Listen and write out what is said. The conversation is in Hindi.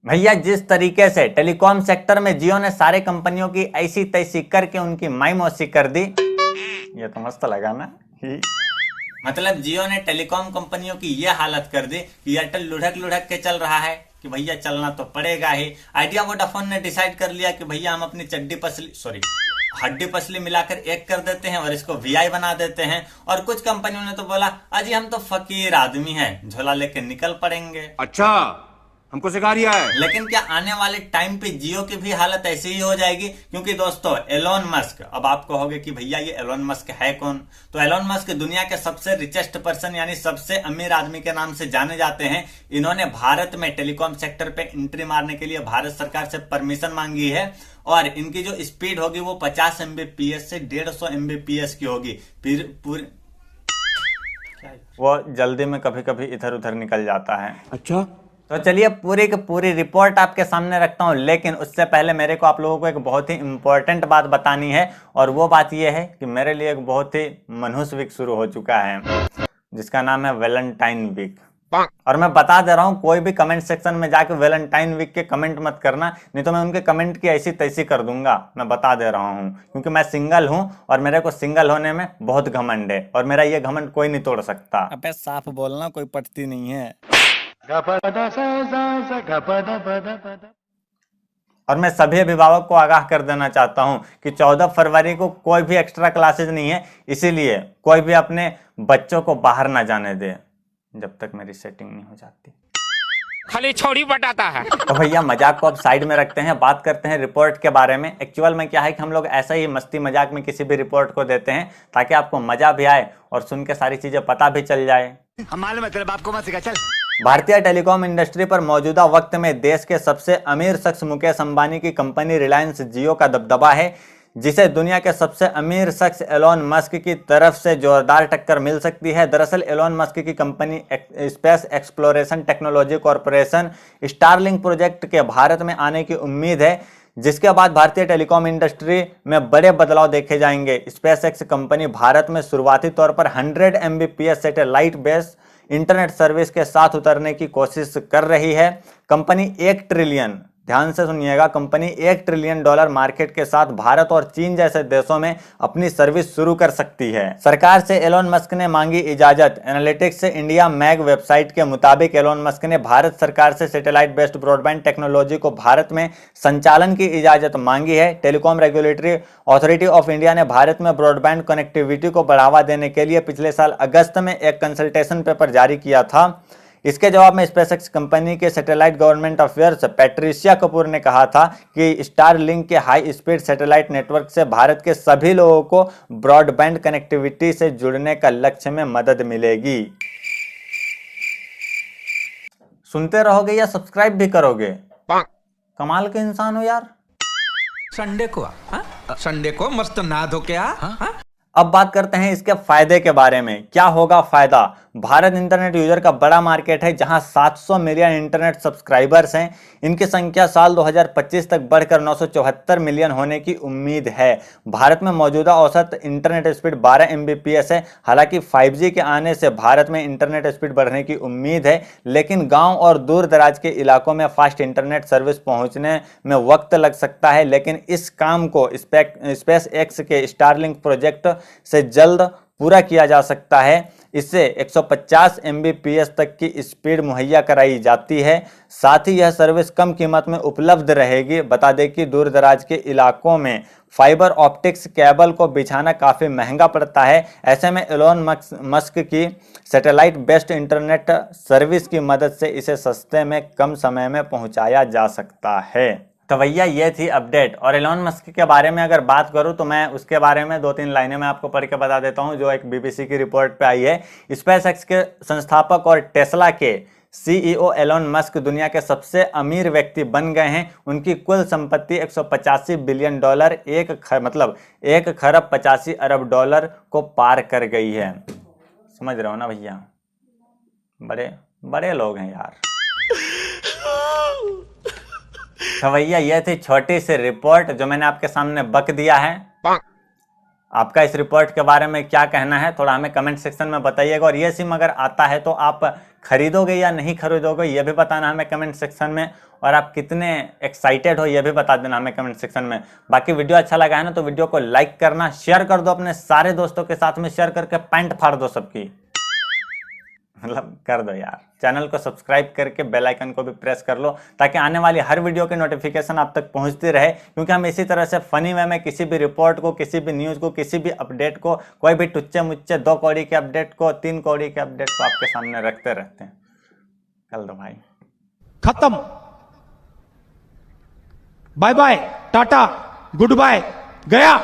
भैया जिस तरीके से टेलीकॉम सेक्टर में जियो ने सारे कंपनियों की ऐसी तैसी करके उनकी माई मौसी कर दी, ये तो मस्त लगा ना। मतलब जियो ने टेलीकॉम कंपनियों की ये हालत कर दी कि एयरटेल लुढ़क लुढ़क के चल रहा है कि भैया चलना तो पड़ेगा ही। आइडिया वोडाफोन ने डिसाइड कर लिया कि भैया हम अपनी हड्डी पसली मिलाकर एक कर देते हैं और इसको वीआई बना देते हैं। और कुछ कंपनियों ने तो बोला अजी हम तो फकीर आदमी हैं, झोला लेके निकल पड़ेंगे। अच्छा, हमको सिखा रिया है। लेकिन क्या आने वाले टाइम पे जियो की भी हालत ऐसी ही हो जाएगी? क्योंकि दोस्तों एलोन मस्क, अब आप कहोगे कि भैया ये एलोन मस्क है कौन? तो एलोन मस्क दुनिया के सबसे रिचेस्ट पर्सन यानी सबसे अमीर आदमी के नाम से जाने जाते हैं। इन्होंने भारत में टेलीकॉम सेक्टर पे एंट्री मारने के लिए भारत सरकार से परमिशन मांगी है और इनकी जो स्पीड होगी वो 50 MBPS से 150 MBPS की होगी। फिर पूरी वो जल्दी में कभी कभी इधर उधर निकल जाता है। अच्छा, तो चलिए पूरी की पूरी रिपोर्ट आपके सामने रखता हूं, लेकिन उससे पहले मेरे को आप लोगों को एक बहुत ही इंपॉर्टेंट बात बतानी है। और वो बात ये है कि मेरे लिए एक बहुत ही मनहूस वीक शुरू हो चुका है जिसका नाम है वैलेंटाइन वीक। और मैं बता दे रहा हूं, कोई भी कमेंट सेक्शन में जाके वैलेंटाइन वीक के कमेंट मत करना, नहीं तो मैं उनके कमेंट की ऐसी तैसी कर दूंगा। मैं बता दे रहा हूं क्योंकि मैं सिंगल हूं और मेरे को सिंगल होने में बहुत घमंड है और मेरा ये घमंड कोई नहीं तोड़ सकता। अबे साफ बोलना, कोई पटती नहीं है। और मैं सभी अभिभावक को आगाह कर देना चाहता हूं कि 14 फरवरी को कोई भी एक्स्ट्रा क्लासेस नहीं है, इसीलिए कोई भी अपने बच्चों को बाहर ना जाने दे जब तक मेरी सेटिंग नहीं हो जाती। खाली छोड़ी बताता है। तो भैया मजाक को अब साइड में रखते हैं, बात करते हैं रिपोर्ट के बारे में। एक्चुअल में क्या है कि हम लोग ऐसा ही मस्ती मजाक में किसी भी रिपोर्ट को देते हैं ताकि आपको मजा भी आए और सुन के सारी चीजें पता भी चल जाए। हमारे मतलब आपको मत सिखा, चल। भारतीय टेलीकॉम इंडस्ट्री पर मौजूदा वक्त में देश के सबसे अमीर शख्स मुकेश अंबानी की कंपनी रिलायंस जियो का दबदबा है, जिसे दुनिया के सबसे अमीर शख्स एलोन मस्क की तरफ से जोरदार टक्कर मिल सकती है। दरअसल एलोन मस्क की company space exploration technology corporation Starlink project के भारत में आने की उम्मीद है, जिसके बाद भारतीय टेलीकॉम इंडस्ट्री में बड़े बदलाव देखे जाएंगे। स्पेस एक्स कंपनी भारत में शुरुआती तौर पर 100 MBPS satellite based internet service के साथ उतरने की कोशिश कर रही है। कंपनी 1 ट्रिलियन, ध्यान से सुनिएगा, कंपनी $1 ट्रिलियन मार्केट के साथ भारत और चीन जैसे देशों में अपनी सर्विस शुरू कर सकती है। सरकार से एलोन मस्क ने मांगी इजाजत। एनालिटिक्स इंडिया मैग वेबसाइट के मुताबिक एलोन मस्क ने भारत सरकार से सैटेलाइट बेस्ड ब्रॉडबैंड टेक्नोलॉजी को भारत में संचालन की इजाजत मांगी है। Telecom regulatory authority of India ने भारत में ब्रॉडबैंड कनेक्टिविटी को बढ़ावा देने के लिए पिछले साल अगस्त में एक कंसल्टेशन पेपर जारी किया था। इसके जवाब में स्पेसएक्स कंपनी के satellite government affairs Patricia Kapoor ने कहा था कि स्टारलिंक के हाई स्पीड सैटेलाइट नेटवर्क से भारत के सभी लोगों को ब्रॉडबैंड कनेक्टिविटी से जुड़ने का लक्ष्य में मदद मिलेगी। सुनते रहोगे या सब्सक्राइब भी करोगे? कमाल के इंसान हो यार। संडे को मस्त नहा धो के आ। अब बात करते हैं इसके फायदे के बारे में। क्या होगा फायदा? भारत इंटरनेट यूजर का बड़ा मार्केट है जहां 700 मिलियन इंटरनेट सब्सक्राइबर्स हैं। इनकी संख्या साल 2025 तक बढ़कर 974 मिलियन होने की उम्मीद है। भारत में मौजूदा औसत इंटरनेट स्पीड 12 MBPS है। हालांकि 5G के आने से भारत में इंटरनेट स्पीड बढ़ने की उम्मीद है, लेकिन गांव और दूर दराज के इलाकों में फास्ट इंटरनेट सर्विस पहुंचने में वक्त लग सकता है। लेकिन इस काम को स्पेस एक्स के स्टारलिंक प्रोजेक्ट से जल्द पूरा किया जा सकता है। इससे 150 MBPS तक की स्पीड मुहैया कराई जाती है। साथ ही यह सर्विस कम कीमत में उपलब्ध रहेगी। बता दें कि दूर दराज के इलाकों में फाइबर ऑप्टिक्स केबल को बिछाना काफ़ी महंगा पड़ता है। ऐसे में एलोन मस्क की सैटेलाइट बेस्ड इंटरनेट सर्विस की मदद से इसे सस्ते में कम समय में पहुंचाया जा सकता है। तो भैया ये थी अपडेट। और एलोन मस्क के बारे में अगर बात करूं तो मैं उसके बारे में 2-3 लाइनें मैं आपको पढ़ के बता देता हूं, जो एक BBC की रिपोर्ट पे आई है। स्पेस एक्स के संस्थापक और टेस्ला के CEO एलोन मस्क दुनिया के सबसे अमीर व्यक्ति बन गए हैं। उनकी कुल संपत्ति $185 बिलियन, 1 खरब 85 अरब डॉलर को पार कर गई है। समझ रहे हो ना भैया, बड़े बड़े लोग हैं यार। तो भैया ये थी छोटी सी रिपोर्ट जो मैंने आपके सामने बक दिया है। आपका इस रिपोर्ट के बारे में क्या कहना है, थोड़ा हमें कमेंट सेक्शन में बताइएगा। और ये सिम अगर आता है तो आप खरीदोगे या नहीं खरीदोगे ये भी बताना हमें कमेंट सेक्शन में, और आप कितने एक्साइटेड हो ये भी बता देना हमें कमेंट सेक्शन में। बाकी वीडियो अच्छा लगा है ना तो वीडियो को लाइक करना, शेयर कर दो अपने सारे दोस्तों के साथ में, शेयर करके पैंट फाड़ दो सबकी, मतलब कर दो यार। चैनल को सब्सक्राइब करके बेल आइकन को भी प्रेस कर लो ताकि आने वाली हर वीडियो की नोटिफिकेशन आप तक पहुंचती रहे, क्योंकि हम इसी तरह से फनी वे में किसी भी रिपोर्ट को, किसी भी न्यूज़ को, किसी भी अपडेट को, कोई भी टुच्चे मुच्चे 2 कौड़ी के अपडेट को, 3 कौड़ी के अपडेट को आपके सामने रखते रहते हैं। कर दो भाई। खत्म। Bye bye, tata, goodbye, गया।